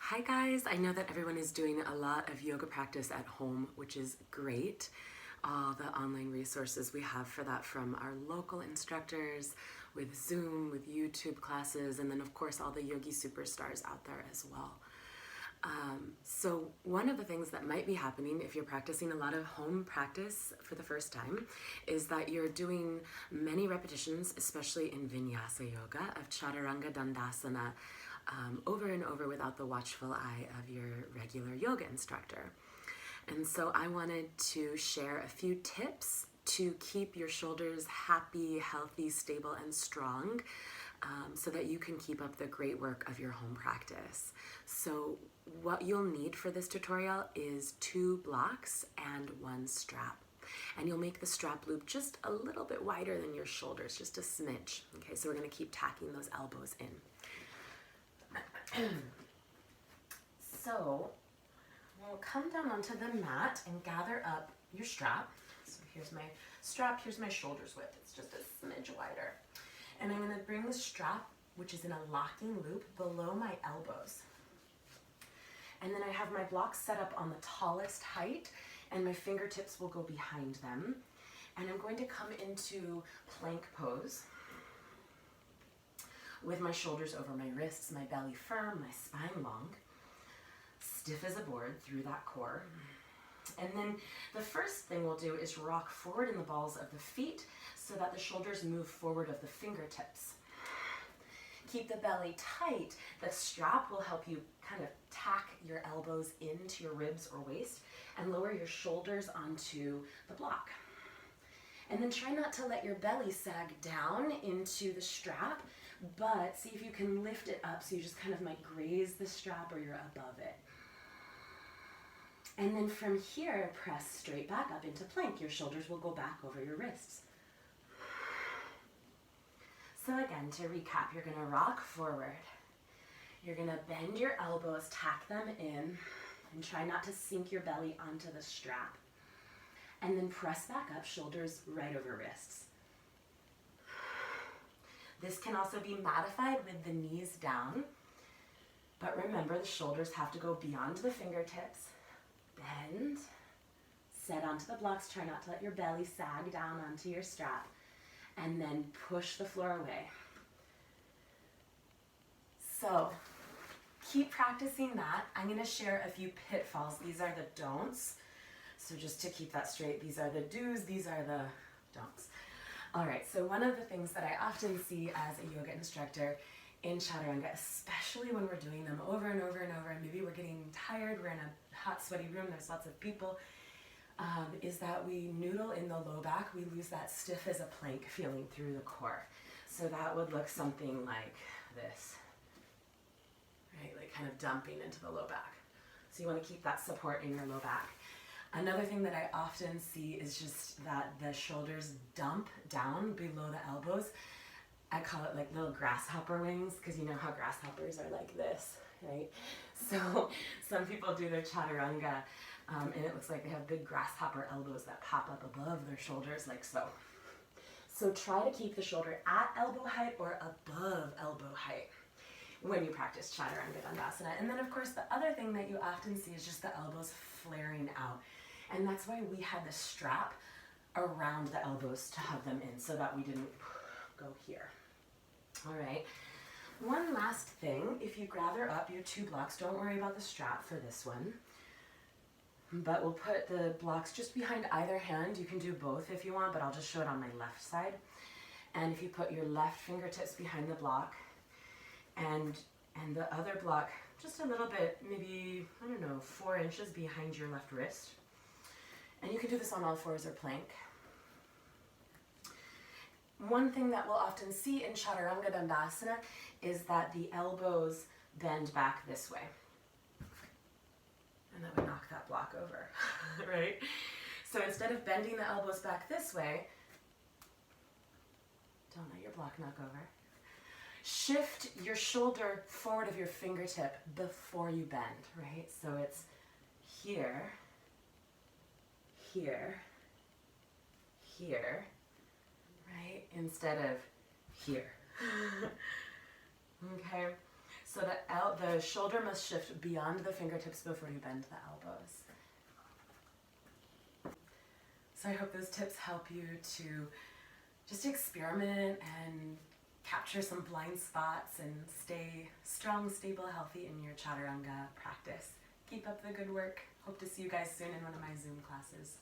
Hi guys, I know that everyone is doing a lot of yoga practice at home, which is great. All the online resources we have for that from our local instructors with Zoom, with YouTube classes, and then of course all the yogi superstars out there as well. So one of the things that might be happening if you're practicing a lot of home practice for the first time is that you're doing many repetitions, especially in Vinyasa yoga, of Chaturanga Dandasana over and over without the watchful eye of your regular yoga instructor. And so I wanted to share a few tips to keep your shoulders happy, healthy, stable, and strong so that you can keep up the great work of your home practice. So what you'll need for this tutorial is 2 blocks and 1 strap. And you'll make the strap loop just a little bit wider than your shoulders, just a smidge. Okay, so we're going to keep tacking those elbows in. So we'll come down onto the mat and gather up your strap. So here's my strap, here's my shoulders width. It's just a smidge wider. And I'm going to bring the strap, which is in a locking loop, below my elbows. And then I have my blocks set up on the tallest height, and my fingertips will go behind them. And I'm going to come into plank pose with my shoulders over my wrists, my belly firm, my spine long, stiff as a board through that core. And then the first thing we'll do is rock forward in the balls of the feet so that the shoulders move forward of the fingertips. Keep the belly tight. The strap will help you kind of tack your elbows into your ribs or waist and lower your shoulders onto the block. And then try not to let your belly sag down into the strap, but see if you can lift it up so you just kind of might graze the strap or you're above it. And then from here, press straight back up into plank. Your shoulders will go back over your wrists. So again, to recap, you're going to rock forward. You're going to bend your elbows, tack them in, and try not to sink your belly onto the strap. And then press back up, shoulders right over wrists. This can also be modified with the knees down, but remember the shoulders have to go beyond the fingertips. Bend, set onto the blocks, try not to let your belly sag down onto your strap, and then push the floor away. So keep practicing that. I'm going to share a few pitfalls. These are the don'ts. So just to keep that straight, these are the do's, these are the don'ts. All right, so one of the things that I often see as a yoga instructor in Chaturanga, especially when we're doing them over and over and over, and maybe we're getting tired, we're in a hot, sweaty room, there's lots of people, is that we noodle in the low back. We lose that stiff as a plank feeling through the core. So that would look something like this, right? Like kind of dumping into the low back. So you want to keep that support in your low back. Another thing that I often see is just that the shoulders dump down below the elbows. I call it like little grasshopper wings, because you know how grasshoppers are like this, right? So some people do their chaturanga, and it looks like they have big grasshopper elbows that pop up above their shoulders like so. So try to keep the shoulder at elbow height or above elbow height when you practice Chaturanga Dandasana. And then of course the other thing that you often see is just the elbows flaring out. And that's why we had the strap around the elbows to hug them in so that we didn't go here. All right, one last thing, if you gather up your 2 blocks, don't worry about the strap for this one, but we'll put the blocks just behind either hand. You can do both if you want, but I'll just show it on my left side. And if you put your left fingertips behind the block and the other block just a little bit, maybe, I don't know, 4 inches behind your left wrist. And you can do this on all fours or plank. One thing that we'll often see in Chaturanga Dandasana is that the elbows bend back this way. And that would knock that block over, right? So instead of bending the elbows back this way, don't let your block knock over. Shift your shoulder forward of your fingertip before you bend, right? So it's here, here, here, right? Instead of here. Okay? So the shoulder must shift beyond the fingertips before you bend the elbows. So I hope those tips help you to just experiment and capture some blind spots and stay strong, stable, healthy in your Chaturanga practice. Keep up the good work. Hope to see you guys soon in one of my Zoom classes.